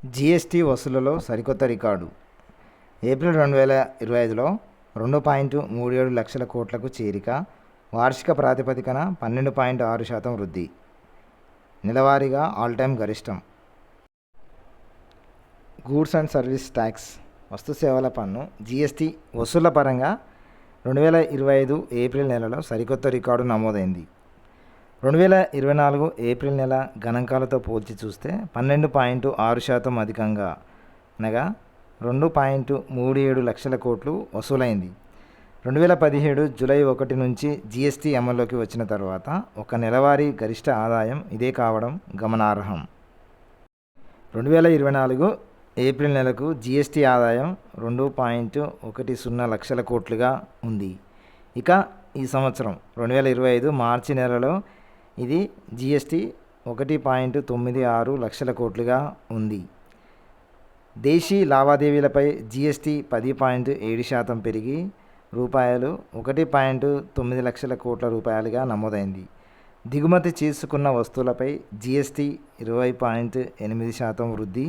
GST వసూళ్లలో సరికొత్త record. April 2025లో 2.37 లక్షల కోట్లకు చేరిక, వార్షిక ప్రాతిపదికన 12.6% వృద్ధి. నెలవారీగా ఆల్ టైమ్ గరిష్టం. గూడ్స్ అండ్ సర్వీస్ ట్యాక్స్ వస్తుసేవల పన్ను జీఎస్టీ వసూళ్ల పరంగా 2025 ఏప్రిల్ నెలలో సరికొత్త రికార్డు నమోదైంది. 2024 ఏప్రిల్ నెల గణాంకాలతో పోల్చి చూస్తే 12.6% అధికంగా అనగా 2.37 లక్షల కోట్లు వసూలైంది. 2017 జూలై 1 నుంచి జీఎస్టీ అమల్లోకి వచ్చిన తర్వాత ఒక నెలవారీ గరిష్ట ఆదాయం ఇదే కావడం గమనార్హం. 2024 ఏప్రిల్ నెలకు జీఎస్టీ ఆదాయం 2.10 లక్షల కోట్లుగా ఉంది. ఇక ఈ సంవత్సరం 2025 మార్చి నెలలో ఇది జీఎస్టీ 1.96 లక్షల కోట్లుగా ఉంది. దేశీ లావాదేవీలపై జీఎస్టీ 10.7% పెరిగి రూపాయలు 1.9 లక్షల కోట్ల రూపాయలుగా నమోదైంది. దిగుమతి చేసుకున్న వస్తువులపై జీఎస్టీ 20.8% వృద్ధి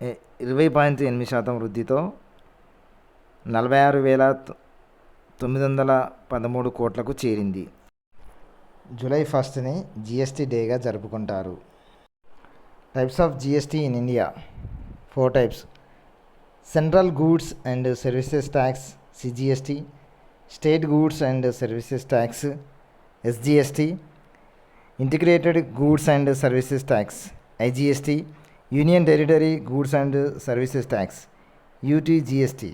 20.8% వృద్ధితో 46,913 కోట్లకు చేరింది. జూలై 1ని జీఎస్టీ డేగా జరుపుకుంటారు. Types of GST in India 4 types. Central goods and services tax CGST, state goods and services tax SGST, integrated goods and services tax IGST, union territory goods and services tax UTGST.